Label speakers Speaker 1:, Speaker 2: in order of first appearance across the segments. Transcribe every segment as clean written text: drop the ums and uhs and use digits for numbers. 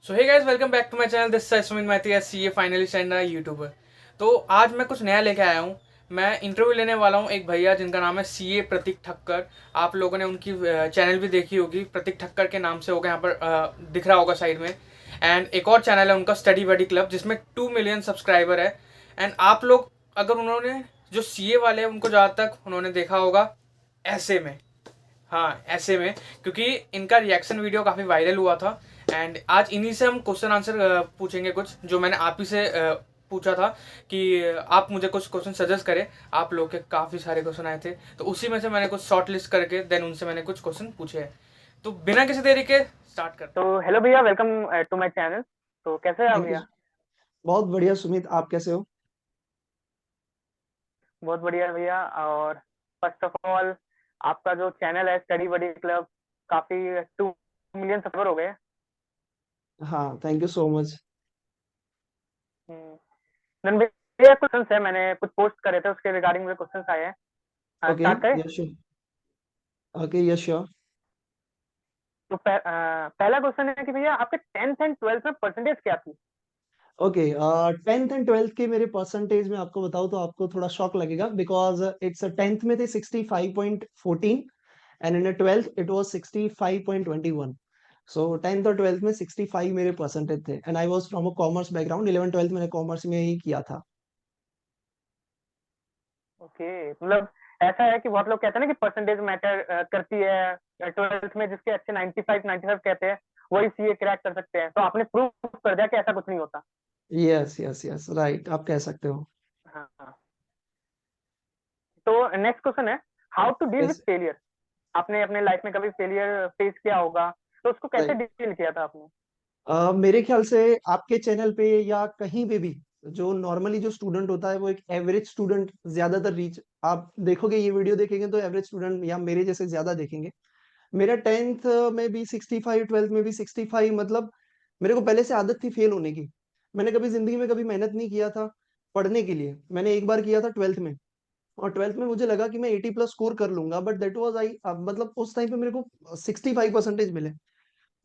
Speaker 1: So hey guys, welcome back to my channel. This is Sumit Maity S C A finalist and YouTuber. तो आज मैं कुछ नया लेके आया हूँ। मैं इंटरव्यू लेने वाला हूँ एक भैया जिनका नाम है सीए प्रतीक ठक्कर। आप लोगों ने उनकी चैनल भी देखी होगी, प्रतीक ठक्कर के नाम से होगा, यहाँ पर दिख रहा होगा साइड में। एंड एक और चैनल है उनका, स्टडी बडी क्लब, जिसमें 2 मिलियन सब्सक्राइबर है। एंड आप लोग, अगर उन्होंने जो सीए वाले हैं उनको ज़्यादा तक उन्होंने देखा होगा ऐसे में। हाँ, ऐसे में, क्योंकि इनका रिएक्शन वीडियो काफ़ी वायरल हुआ था। एंड आज इन्हीं से हम क्वेश्चन आंसर पूछेंगे, कुछ जो मैंने आप ही से पूछा था कि आप मुझे कुछ क्वेश्चन सजेस्ट करें। आप लोग के काफ़ी सारे क्वेश्चन आए थे, तो उसी में से मैंने कुछ शॉर्ट लिस्ट करके देन उनसे मैंने कुछ क्वेश्चन पूछे हैं। तो बिना किसी देरी के स्टार्ट करते हैं।
Speaker 2: तो हेलो भैया, वेलकम टू माय चैनल। तो कैसे हैं आप
Speaker 3: थैंक यू।
Speaker 2: भैया?
Speaker 3: बहुत बढ़िया सुमित, आप कैसे हो?
Speaker 2: बहुत बढ़िया भैया। और फर्स्ट ऑफ ऑल, आपका जो चैनल है स्टडी बडी क्लब, काफी 2 मिलियन सब्सक्राइबर हो गए।
Speaker 3: हाँ, thank you so much.
Speaker 2: Then भैया, क्वेश्चन है, मैंने कुछ पोस्ट करे थे, उसके रिगार्डिंग मुझे क्वेश्चन आए हैं।
Speaker 3: ओके,
Speaker 2: स्टार्ट करें?
Speaker 3: Yes, okay, yes, sure.
Speaker 2: तो पहला क्वेश्चन है कि भैया, आपके 10th एंड 12th में परसेंटेज क्या थी?
Speaker 3: ओके, 10th एंड 12th के मेरे परसेंटेज में आपको बताऊँ तो आपको थोड़ा शॉक लगेगा, बिकॉज इट्स 10th में थे 65.14 and in 12th it was 65.21। So 10th और 12th में 65 मेरे परसेंटेज थे and I was from a commerce background. 11 12th मैंने कॉमर्स में ही किया था।
Speaker 2: ओके, मतलब ऐसा है कि बहुत लोग कहते हैं ना कि परसेंटेज मैटर करती है। 12th में जिसके अच्छे 95 95 कहते हैं, वही सीए क्रैक कर सकते हैं। तो आपने प्रूव कर दिया कि ऐसा कुछ नहीं होता।
Speaker 3: यस, यस, यस, राइट, आप कह सकते हो।
Speaker 2: हाँ हाँ। तो नेक्स्ट क्वेश्चन है, how to deal with
Speaker 3: yes,
Speaker 2: failure. आपने अपने लाइफ में कभी फेलियर फेस किया होगा, तो उसको कैसे
Speaker 3: राइट।
Speaker 2: डील किया था आपने?
Speaker 3: मेरे ख्याल से आपके चैनल पे या कहीं पे भी जो नॉर्मली जो स्टूडेंट होता है वो एक एवरेज स्टूडेंट ज्यादातर रीच, आप देखोगे ये वीडियो देखेंगे तो एवरेज स्टूडेंट या मेरे जैसे ज्यादा देखेंगे। मेरा 10th में भी 65, 12th में भी 65, मतलब मेरे को पहले से आदत थी फेल होने की। मैंने कभी जिंदगी में कभी मेहनत नहीं किया था पढ़ने के लिए। मैंने एक बार किया था 12th में, और 12th में मुझे लगा कि मैं 80 प्लस स्कोर कर लूंगा, बट दैट वाज आई, मतलब उस टाइम पे मेरे को 65 परसेंटेज मिले।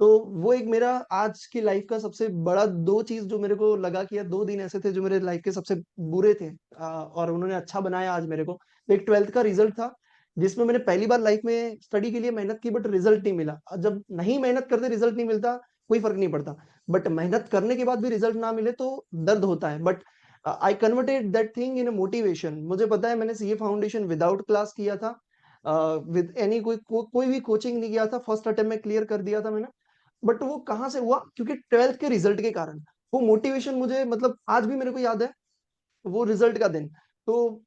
Speaker 3: तो वो एक मेरा आज की लाइफ का सबसे बड़ा दो चीज जो मेरे को लगा कि यार 2 दिन ऐसे थे जो मेरे लाइफ के सबसे बुरे थे, और उन्होंने अच्छा बनाया आज मेरे को। तो एक 12th का रिजल्ट था जिसमें मैंने पहली बार लाइफ में स्टडी के लिए मेहनत की बट रिजल्ट नहीं मिला। और जब नहीं मेहनत करते रिजल्ट नहीं मिलता कोई फर्क नहीं पड़ता, बट मेहनत करने के बाद भी रिजल्ट ना मिले तो दर्द होता है। But I converted that thing in motivation. मुझे पता है मैंने सीए फाउंडेशन विदाउट क्लास किया था, विद एनी कोई भी कोचिंग नहीं किया था। फर्स्ट अटेम्प्ट में क्लियर कर दिया था मैंने। बट वो कहाँ से हुआ? क्योंकि 12th के रिजल्ट के कारण। वो मोटिवेशन मुझे, मतलब आज भी मेरे को याद है वो रिजल्ट का दिन। तो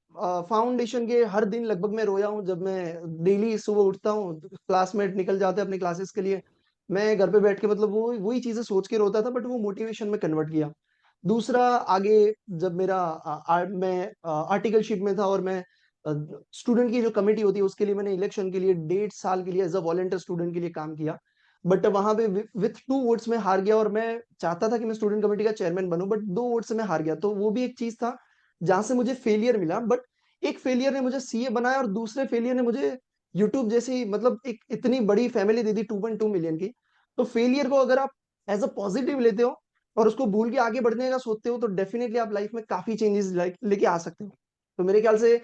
Speaker 3: फाउंडेशन के हर दिन लगभग मैं रोया हूँ। जब मैं डेली सुबह उठता हूँ, क्लासमेट निकल जाते हैं अपने क्लासेस के लिए, मैं घर पे बैठ के मतलब वो वही चीजें सोच के रोता था, बट वो मोटिवेशन में कन्वर्ट किया। दूसरा, आगे जब मेरा मैं आर्टिकलशिप में था और मैं स्टूडेंट की जो कमेटी होती है उसके लिए मैंने इलेक्शन के लिए 1.5 साल के लिए एज अ वॉलंटियर स्टूडेंट के लिए काम किया। बट वहां पे विथ 2 वोट्स में हार गया, और मैं चाहता था कि मैं स्टूडेंट कमेटी का चेयरमैन बनूं, बट 2 वोट से मैं हार गया। तो वो भी एक चीज था जहां से मुझे फेलियर मिला। बट एक फेलियर ने मुझे सीए बनाया और दूसरे फेलियर ने मुझे यूट्यूब जैसी, मतलब एक इतनी बड़ी फैमिली दे दी 2.2 मिलियन की। तो फेलियर को अगर आप एज अ पॉजिटिव लेते हो और उसको भूल के आगे बढ़ने का सोचते हो तो डेफिनेटली आप लाइफ में काफी चेंजेस लेके आ सकते हो। तो मेरे ख्याल से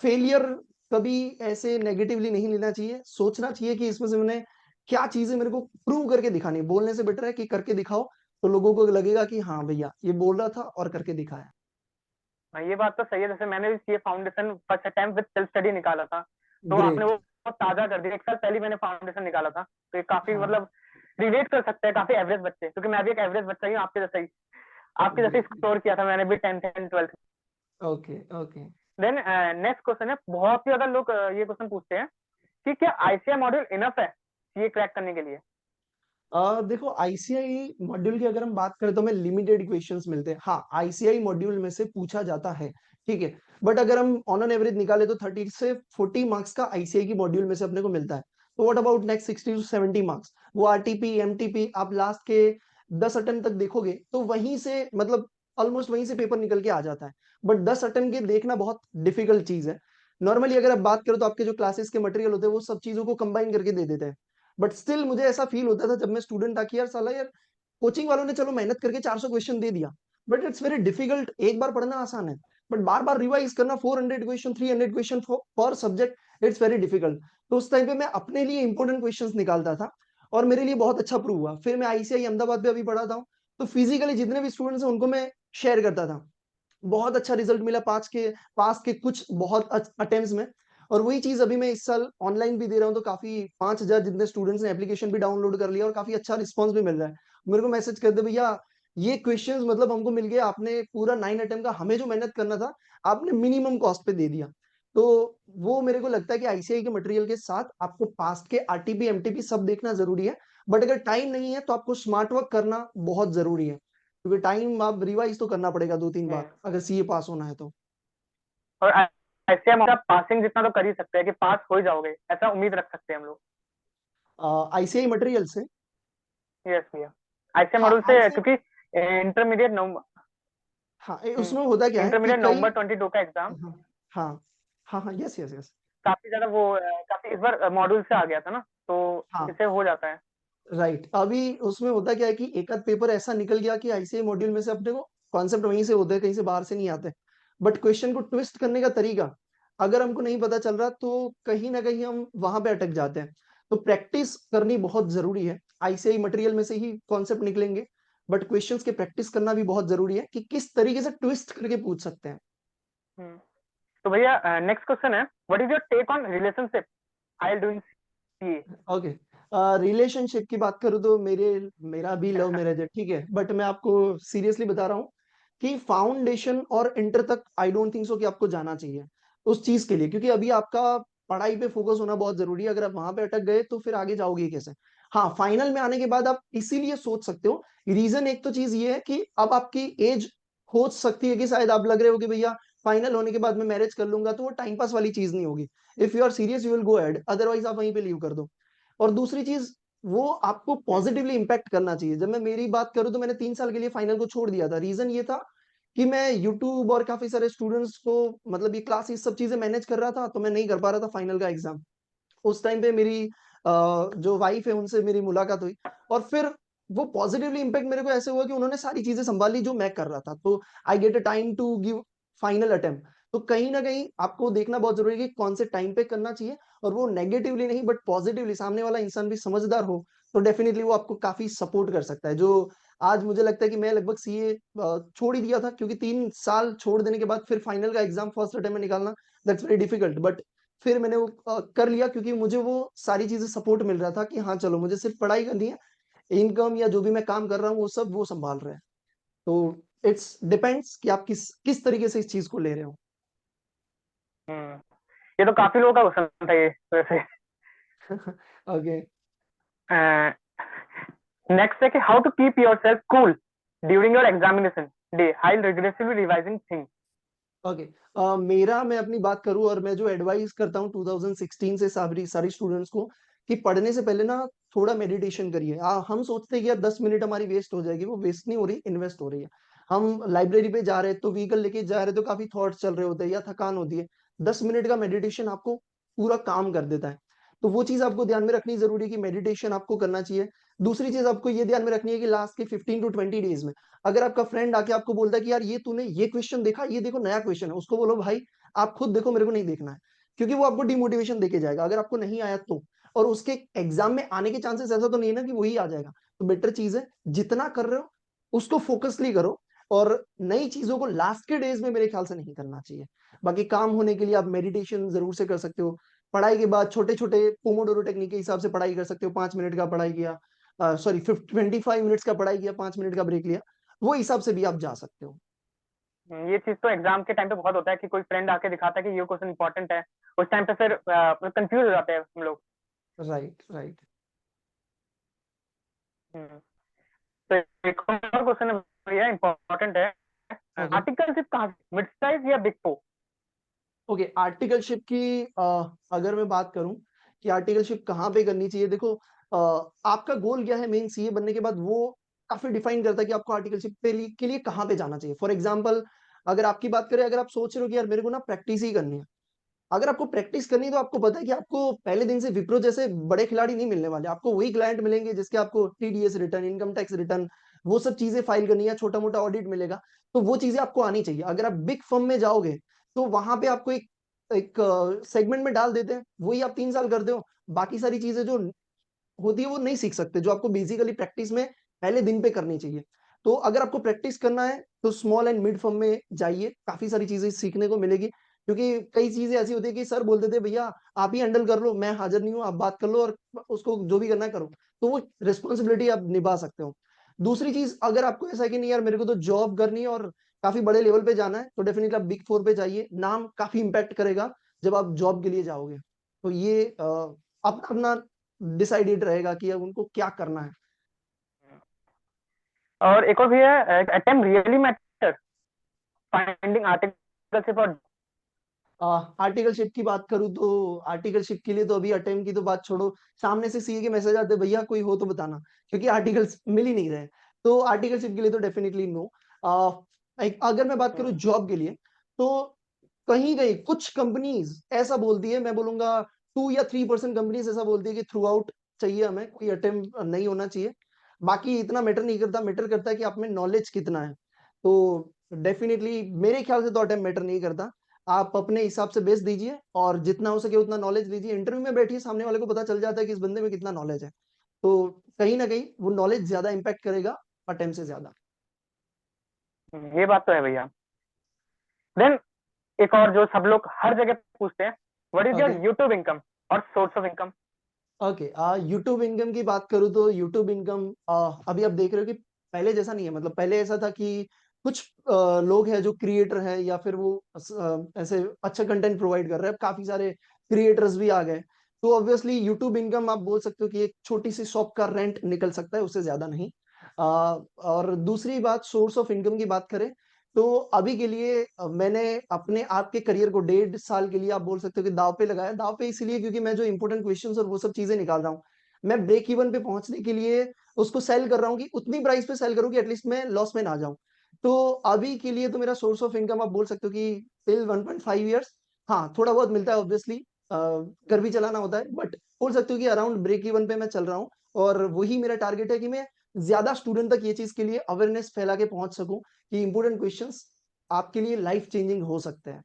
Speaker 3: फेलियर कभी ऐसे नेगेटिवली नहीं लेना चाहिए। सोचना चाहिए कि इसमें से मैंने क्या चीजें मेरे को प्रूव करके दिखानी है। बोलने से बेटर है कि करके दिखाओ, तो लोगों को लगेगा कि हाँ भैया ये बोल रहा था और करके दिखाया।
Speaker 2: हाँ, ये बात तो सही है। जैसे मैंने भी CA foundation first attempt with self study निकाला था, तो आपने
Speaker 3: ग्रेट।
Speaker 2: वो बहुत ताजा कर दिया। 1 साल पहले मैंने फाउंडेशन निकाला था, तो ये काफी
Speaker 3: हाँ,
Speaker 2: मतलब रिलेट कर सकते हैं काफी एवरेज बच्चे, क्योंकि मैं भी एक एवरेज बच्चा ही हूँ आपके जैसा ही। आपके जैसे
Speaker 3: ग्रेट।
Speaker 2: स्कोर किया था मैंने भी 10th and 12th।
Speaker 3: Okay, okay.
Speaker 2: Then next question है, बहुत ही ज्यादा लोग ये क्वेश्चन पूछते हैं कि क्या आईसीआई मॉड्यूल इनफ है सीए क्रैक करने के लिए?
Speaker 3: देखो, आईसीआई मॉड्यूल की अगर हम बात करें तो हमें लिमिटेड क्वेश्चंस मिलते हैं। हाँ, आईसीआई मॉड्यूल में से पूछा जाता है, ठीक है। बट अगर हम ऑन एन एवरेज निकाले तो 30 से 40 मार्क्स का आईसीआई की मॉड्यूल में से अपने को मिलता है। तो what about next 60 to 70 marks? वो आरटीपी एमटीपी आप लास्ट के 10 अटेम्प्ट तक देखोगे तो वहीं से, मतलब ऑलमोस्ट वहीं से पेपर निकल के आ जाता है। बट 10 अटेम्प्ट के देखना बहुत डिफिकल्ट चीज है। नॉर्मली अगर आप बात करो तो आपके जो क्लासेस के मटेरियल होते हैं वो सब चीजों को कंबाइन करके दे देते हैं। बट स्टिल मुझे ऐसा फील होता था जब मैं स्टूडेंट था कि यार साला यार कोचिंग वालों ने चलो मेहनत करके 400 क्वेश्चन दे दिया, बट इट्स वेरी डिफिकल्ट। एक बार पढ़ना आसान है, बट बार बार रिवाइज करना 400 क्वेश्चन, 300 क्वेश्चन पर सब्जेक्ट, इट्स वेरी डिफिकल्ट। तो उस टाइम पे मैं अपने लिए इंपॉर्टेंट क्वेश्चंस निकालता था, और मेरे लिए बहुत अच्छा प्रूव हुआ। फिर मैं आईसीआई अहमदाबाद पे अभी पढ़ा था, तो फिजिकली जितने भी स्टूडेंट्स हैं उनको मैं शेयर करता था। बहुत अच्छा रिजल्ट मिला पास के कुछ बहुत अटेम्प्ट्स में। और वही चीज अभी मैं इस साल ऑनलाइन भी दे रहा हूँ, तो काफी 5,000 जितने स्टूडेंट्स ने एप्लीकेशन भी डाउनलोड कर लिया, और काफी अच्छा रिस्पॉन्स भी मिल रहा है। मेरे को मैसेज कर दे, भैया ये क्वेश्चंस मतलब हमको मिल गया, आपने पूरा 9 अटेम्प्ट का हमें जो मेहनत करना था आपने मिनिमम कॉस्ट पे दे दिया। तो वो मेरे को लगता है कि आईसीआई के मटेरियल के साथ आपको पास्ट के आरटीपी एमटीपी सब देखना जरूरी है, बट अगर टाइम नहीं है तो आपको स्मार्ट वर्क करना बहुत जरूरी है, क्योंकि टाइम आप रिवाइज तो करना पड़ेगा 2-3 बार अगर सीए पास होना है तो।
Speaker 2: और ऐसे हम पासिंग जितना तो कर ही सकते हैं कि पास हो ही जाओगे, ऐसा उम्मीद रख सकते हैं हम लोग।
Speaker 3: आईसीआई मटेरियल से।
Speaker 2: यस भैया, ऐसे
Speaker 3: हाँ
Speaker 2: मॉडल से,
Speaker 3: आईसीआई।
Speaker 2: क्योंकि इंटरमीडिएट नवंबर
Speaker 3: हाँ उसमें होता क्या है कि
Speaker 2: इंटरमीडिएट
Speaker 3: कई।
Speaker 2: नवंबर 22 का एग्जाम
Speaker 3: हाँ हाँ हाँ हाँ, यस यस यस।
Speaker 2: काफी ज्यादा वो काफी इस बार मॉड्यूल से आ गया था ना, तो
Speaker 3: हाँ
Speaker 2: इससे हो जाता है।
Speaker 3: राइट। अभी उसमें होता क्या है कि एक आध पेपर ऐसा निकल गया कि आईसीआई मॉड्यूल में से अपने को कॉन्सेप्ट वहीं से होते हैं, कहीं से बाहर से नहीं आते, बट क्वेश्चन को ट्विस्ट करने का तरीका अगर हमको नहीं पता चल रहा तो कहीं ना कहीं हम वहां पे अटक जाते हैं। तो प्रैक्टिस करनी बहुत जरूरी है। आईसीआई मटेरियल में से ही कॉन्सेप्ट निकलेंगे, बट क्वेश्चंस के प्रैक्टिस करना भी बहुत जरूरी है कि किस तरीके से ट्विस्ट करके पूछ सकते हैं।
Speaker 2: हम्म, तो भैया नेक्स्ट क्वेश्चन है, what is your take on relationship I doing CA?
Speaker 3: Okay. Relationship की बात करूँ तो मेरा भी लव मैरिज है, ठीक है, बट मैं आपको सीरियसली बता रहा हूँ कि फाउंडेशन और इंटर तक आई डोंट थिंक सो कि आपको जाना चाहिए उस चीज के लिए, क्योंकि अभी आपका पढ़ाई पे फोकस होना बहुत जरूरी है। अगर आप वहां पे अटक गए तो फिर आगे जाओगे कैसे? हाँ फाइनल में आने के बाद आप इसीलिए सोच सकते हो। रीजन एक तो चीज ये है कि अब आपकी एज हो सकती है कि शायद आप लग रहे हो कि भैया फाइनल होने के बाद मैं मैरिज कर लूंगा, तो वो टाइम पास वाली चीज नहीं होगी। If you are serious you will go ahead, otherwise आप वहीं पे लीव कर दो। और दूसरी चीज, वो आपको पॉजिटिवली इंपैक्ट करना चाहिए। जब मैं मेरी बात करूं तो मैंने 3 साल के लिए फाइनल को छोड़ दिया था। रीजन ये था कि मैं यूट्यूब और काफी सारे स्टूडेंट्स को मतलब ये क्लासेस सब चीजें मैनेज कर रहा था, तो मैं नहीं कर पा रहा था फाइनल का एग्जाम। उस टाइम पे मेरी जो वाइफ है उनसे मेरी मुलाकात हुई, और फिर वो पॉजिटिवली इम्पैक्ट मेरे को ऐसे हुआ कि उन्होंने सारी चीजें संभाली जो मैं कर रहा था। तो I get a time to give final attempt. तो कहीं ना कहीं आपको देखना बहुत जरूरी है कि कौन से टाइम पे करना चाहिए, और वो नेगेटिवली नहीं बट पॉजिटिवली, सामने वाला इंसान भी समझदार हो तो डेफिनेटली वो आपको काफी सपोर्ट कर सकता है। जो आज मुझे लगता है कि मैं लगभग सीए छोड़ ही दिया था, क्योंकि 3 साल छोड़ देने के बाद फिर फाइनल का एग्जाम फर्स्ट अटेम्प्ट में निकालना, दैट्स वेरी डिफिकल्ट। बट फिर मैंने वो कर लिया, क्योंकि मुझे वो सारी चीजें सपोर्ट मिल रहा था कि हाँ चलो मुझे सिर्फ पढ़ाई करनी है, इनकम या जो भी मैं काम कर रहा हूँ वो सब वो संभाल रहे हैं। तो इट्स डिपेंड्स कि आप किस किस तरीके से इस चीज को ले रहे हो।
Speaker 2: हम्म, ये तो काफी लोगों का क्वेश्चन था ये वैसे।
Speaker 3: ओके।
Speaker 2: नेक्स्ट है कि how to keep yourself cool during your examination day while regressively revising things?
Speaker 3: Okay. मेरा मैं अपनी बात करूं, और मैं जो एडवाइस करता हूं 2016 से सारी सारी स्टूडेंट्स को, कि पढ़ने से पहले ना थोड़ा मेडिटेशन करिए। हम सोचते हैं कि यार 10 मिनट हमारी वेस्ट हो जाएगी, वो वेस्ट नहीं हो रही, इन्वेस्ट हो रही है। हम लाइब्रेरी पे जा रहे हैं तो व्हीकल लेके जा रहे हैं तो काफी थॉट्स चल रहे होते हैं या थकान होती है। 10 मिनट का मेडिटेशन आपको पूरा काम कर देता है। तो वो चीज आपको ध्यान में रखनी जरूरी है कि मेडिटेशन आपको करना चाहिए। दूसरी चीज आपको ये ध्यान में रखनी है कि लास्ट के 15 to 20 डेज में अगर आपका फ्रेंड आके आपको बोलता है कि यार ये तूने ये क्वेश्चन देखा, ये देखो नया क्वेश्चन है, उसको बोलो भाई आप खुद देखो, मेरे को नहीं देखना है। क्योंकि वो आपको डिमोटिवेशन देके जाएगा अगर आपको नहीं आया तो। और उसके एग्जाम में आने के चांसेस ऐसा तो नहीं है ना कि वही आ जाएगा। तो बेटर चीज है जितना कर रहे हो उसको फोकसली करो, और नई चीजों को लास्ट के डेज में मेरे ख्याल से नहीं करना चाहिए। बाकी काम होने के लिए आप मेडिटेशन जरूर से कर सकते हो। पढ़ाई के बाद छोटे छोटे पोमोडोरो टेक्निक के हिसाब से पढ़ाई कर सकते हो। 5 मिनट का पढ़ाई किया, सॉरी 25 मिनट्स का पढ़ाई किया, 5 मिनट का ब्रेक लिया, वो हिसाब से भी आप जा सकते हो।
Speaker 2: ये चीज तो एग्जाम के टाइम पे बहुत होता है कि कोई फ्रेंड आके दिखाता है कि ये क्वेश्चन इंपॉर्टेंट है, उस टाइम पे फिर कंफ्यूज हो जाते हैं हम लोग।
Speaker 3: Right right.
Speaker 2: हम्म, तो एक और क्वेश्चन है भैया, इंपॉर्टेंट है,
Speaker 3: ओके।
Speaker 2: आर्टिकलशिप कहाँ से, मिड साइज या बिग फोर?
Speaker 3: ओके आर्टिकलशिप की अगर मैं बात करूं कि आर्टिकलशिप कहाँ पे करनी चाहिए, देखो आपका गोल क्या है मेन सीए बनने के बाद, वो काफी डिफाइन करता है कि आपको आर्टिकलशिप के लिए कहाँ पे जाना चाहिए। फॉर एग्जाम्पल अगर आपकी बात करें, अगर आप सोच रहे हो कि यार मेरे को ना प्रैक्टिस ही करनी है, अगर आपको प्रैक्टिस करनी है तो आपको पता है कि आपको पहले दिन से विप्रो जैसे बड़े खिलाड़ी नहीं मिलने वाले। आपको वही क्लाइंट मिलेंगे जिसके आपको TDS return, income tax return, वो सब चीजें फाइल करनी है, छोटा मोटा ऑडिट मिलेगा, तो वो चीजें आपको आनी चाहिए। अगर आप बिग फर्म में जाओगे तो वहां पे आपको एक एक सेगमेंट में डाल देते हैं, वही आप 3 साल करते हो, बाकी सारी चीजें जो होती है वो नहीं सीख सकते, जो आपको बेसिकली प्रैक्टिस में पहले दिन पे करनी चाहिए। तो अगर आपको प्रैक्टिस करना है तो स्मॉल एंड मिड फर्म में जाइए, काफी सारी चीजें सीखने को मिलेगी। क्योंकि कई चीजें ऐसी होती है कि सर बोलते थे भैया आप ही हैंडल कर लो, मैं हाजिर नहीं हूँ, आप बात कर लो और उसको जो भी करना है करो, तो वो रिस्पॉन्सिबिलिटी आप निभा सकते हो। दूसरी चीज, अगर आपको ऐसा है कि नहीं यार मेरे को तो जॉब करनी है और काफी बड़े लेवल पे जाना है, तो डेफिनेटली आप बिग फोर पे जाइए, नाम काफी इम्पैक्ट करेगा जब आप जॉब के लिए जाओगे। तो ये अपना अपना डिसाइडेड रहेगा कि अब उनको क्या करना है।
Speaker 2: और एक और भी है, attempt really matter, finding articleship और
Speaker 3: आर्टिकलशिप की बात करूं तो आर्टिकलशिप के लिए तो अभी अटेम्प्ट की तो बात छोड़ो, सामने से सीए के मैसेज आते हैं भैया कोई हो तो बताना, क्योंकि आर्टिकल्स मिल ही नहीं रहे। तो आर्टिकलशिप के लिए तो डेफिनेटली नो। अगर मैं बात करूं जॉब के लिए, तो कहीं कहीं कुछ कंपनीज ऐसा बोलती है, मैं बोलूंगा 2 या 3% कंपनीज ऐसा बोलती है कि थ्रू आउट चाहिए, हमें कोई अटेम्प्ट नहीं होना चाहिए। बाकी इतना मैटर नहीं करता, मैटर करता है कि आप में नॉलेज कितना है। तो डेफिनेटली मेरे ख्याल से तो अटेम्प्ट मैटर नहीं करता, आप अपने हिसाब से बेस दीजिए और जितना हो सके उतना नॉलेज दीजिए। इंटरव्यू में बैठिए, सामने वाले को पता चल जाता है कि इस बंदे में कितना नॉलेज है, तो कहीं ना कहीं वो नॉलेज ज्यादा इम्पैक्ट करेगा अटेम्प्ट से ज्यादा।
Speaker 2: ये बात तो है भैया। देन एक और जो सब लोग हर जगह पूछते हैं, what is your
Speaker 3: okay
Speaker 2: YouTube income और source of income?
Speaker 3: Okay YouTube income की बात करूँ तो यूट्यूब इनकम अभी आप देख रहे हो कि पहले जैसा नहीं है। मतलब पहले ऐसा था कि कुछ लोग हैं जो क्रिएटर हैं या फिर वो ऐसे अच्छा कंटेंट प्रोवाइड कर रहे हैं, अब काफी सारे क्रिएटर्स भी आ गए। तो ऑब्वियसली यूट्यूब इनकम आप बोल सकते हो कि एक छोटी सी शॉप का रेंट निकल सकता है, उससे ज्यादा नहीं। और दूसरी बात, सोर्स ऑफ इनकम की बात करें तो अभी के लिए मैंने अपने आपके करियर को 1.5 साल के लिए आप बोल सकते हो कि दाव पे लगाया। दाव पे इसलिए क्योंकि मैं जो इंपॉर्टेंट क्वेश्चंस और वो सब चीजें निकाल रहा हूँ, मैं ब्रेक इवन पे पहुंचने के लिए उसको सेल कर रहा हूँ कि उतनी प्राइस पे सेल करूँ कि एटलीस्ट मैं लॉस में ना जाऊं। तो अभी के लिए तो मेरा सोर्स ऑफ इनकम आप बोल सकते हो कि टिल 1.5 ईयर्स, हाँ थोड़ा बहुत मिलता है ऑब्वियसली, घर भी चलाना होता है, बट बोल सकते हो कि अराउंड ब्रेक इवन पे मैं चल रहा हूँ। और वही मेरा टारगेट है कि मैं ज्यादा स्टूडेंट तक ये चीज के लिए अवेयरनेस फैला के पहुंच सकूं कि इंपोर्टेंट क्वेश्चंस आपके लिए लाइफ चेंजिंग हो सकते हैं।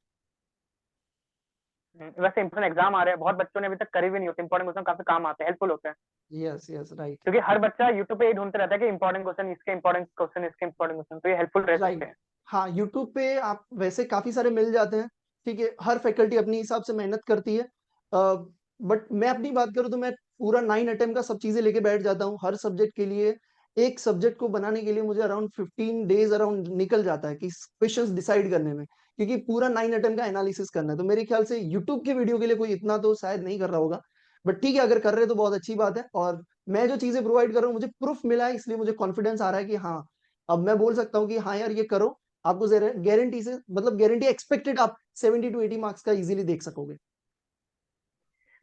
Speaker 2: वैसे इंपॉर्टेंट एग्जाम आ रहे हैं, बहुत बच्चों ने अभी तक करे भी नहीं होते, इंपॉर्टेंट क्वेश्चन काफी काम आते हैं, हेल्पफुल होते हैं।
Speaker 3: यस यस राइट
Speaker 2: क्योंकि हर बच्चा यूट्यूब पे ही ढूंढते रहता है कि इंपॉर्टेंट क्वेश्चन इसके, इंपॉर्टेंट क्वेश्चन इसके, इंपॉर्टेंट क्वेश्चन, तो ये हेल्पफुल रह सकते
Speaker 3: राइट।
Speaker 2: हैं।
Speaker 3: हाँ यूट्यूब पे आप वैसे काफी सारे मिल जाते हैं, ठीक है, हर फैकल्टी अपनी हिसाब से मेहनत करती है। बट मैं अपनी बात करूँ तो मैं पूरा 9 अटेम्प्ट का सब चीजें लेके बैठ जाता हूँ हर सब्जेक्ट के लिए। एक सब्जेक्ट को बनाने के लिए मुझे अराउंड 15 डेज अराउंड निकल जाता है कि क्वेश्चंस डिसाइड करने में, क्योंकि पूरा 9 अटेम्प्ट का एनालिसिस करना है। तो मेरे ख्याल से यूट्यूब के वीडियो के लिए कोई इतना तो शायद नहीं कर रहा होगा, बट ठीक है अगर कर रहे हैं तो बहुत अच्छी बात है। और मैं जो चीजें प्रोवाइड कर रहा हूँ मुझे प्रूफ मिला है, इसलिए मुझे कॉन्फिडेंस आ रहा है कि हाँ अब मैं बोल सकता हूँ कि हाँ यार ये करो, आपको गारंटी से, मतलब गारंटी एक्सपेक्टेड आप 70 to 80 मार्क्स का इजीली देख सकोगे।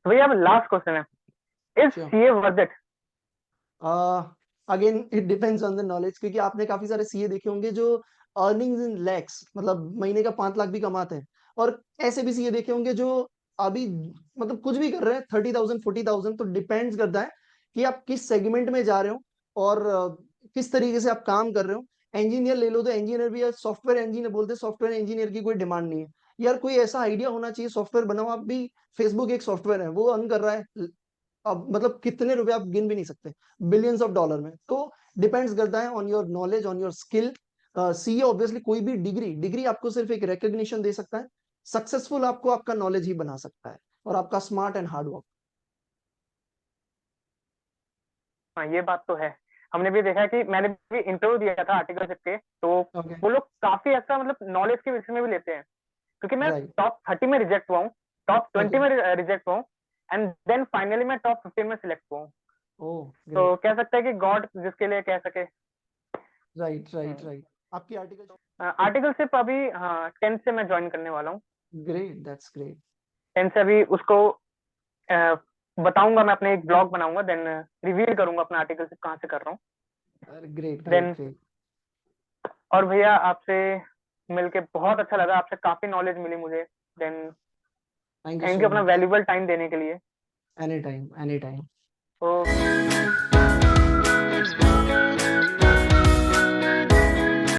Speaker 2: तो भैया अब लास्ट क्वेश्चन है, is
Speaker 3: sure.
Speaker 2: CA worth it?
Speaker 3: Again it depends on the knowledge, क्योंकि आपने काफी सारे सीए देखे होंगे जो अर्निंग्स इन लैक्स, मतलब महीने का 5 लाख भी कमाते हैं, और ऐसे भी सीए देखे होंगे जो अभी मतलब कुछ भी कर रहे हैं 30,000 40,000। तो डिपेंड्स करता है कि आप किस सेगमेंट में जा रहे हो और किस तरीके से आप काम कर रहे हो। इंजीनियर ले लो तो इंजीनियर भी, सॉफ्टवेयर इंजीनियर बोलते हैं, सॉफ्टवेयर इंजीनियर की कोई डिमांड नहीं है। यार कोई ऐसा आइडिया होना चाहिए, सॉफ्टवेयर बनाओ आप भी। फेसबुक एक सॉफ्टवेयर है, वो अर्न कर रहा है अब मतलब कितने रुपए आप गिन भी नहीं सकते, बिलियंस ऑफ डॉलर में। तो डिपेंड्स करता है on your knowledge, on your skill. CA obviously कोई भी डिग्री डिग्री आपको सिर्फ एक रिकग्निशन दे सकता है, सक्सेसफुल आपको आपका नॉलेज ही बना सकता है और आपका स्मार्ट एंड हार्ड वर्क।
Speaker 2: हाँ ये बात तो है। हमने भी देखा कि मैंने भी इंटरव्यू दिया था आर्टिकलशिप के, तो
Speaker 3: ओके
Speaker 2: वो लोग काफी ऐसा मतलब नॉलेज के विषय में भी लेते हैं। क्योंकि मैं
Speaker 3: राइट
Speaker 2: टॉप 30 में रिजेक्ट हुआ हूँ, टॉप 20
Speaker 3: ओके
Speaker 2: में रिजेक्ट हुआ हूँ, एंड देन फाइनली मैं टॉप 15 में सिलेक्ट हुआ हूँ।
Speaker 3: Oh great.
Speaker 2: तो कह सकते हैं कि गॉड जिसके लिए कह सके।
Speaker 3: Right right right. आपकी आर्टिकल।
Speaker 2: आर्टिकलशिप अभी हाँ 10 से मैं ज्वाइन करने वाला हूँ।
Speaker 3: Great, that's great.
Speaker 2: 10 से अभी उसको अ, बताऊंगा, मैं अपने एक ब्लॉग बनाऊंगा, देन रिवील करूंगा अपना आर्टिकलशिप कहाँ से कर रहा हूँ।
Speaker 3: Great great
Speaker 2: then
Speaker 3: great.
Speaker 2: और भैया आपसे मिलके बहुत अच्छा लगा, आपसे काफी नॉलेज मिली मुझे। Then
Speaker 3: thank you
Speaker 2: thank
Speaker 3: so
Speaker 2: you अपना
Speaker 3: मच।
Speaker 2: वैल्यूबल टाइम देने के लिए।
Speaker 3: Any time any time.
Speaker 2: तो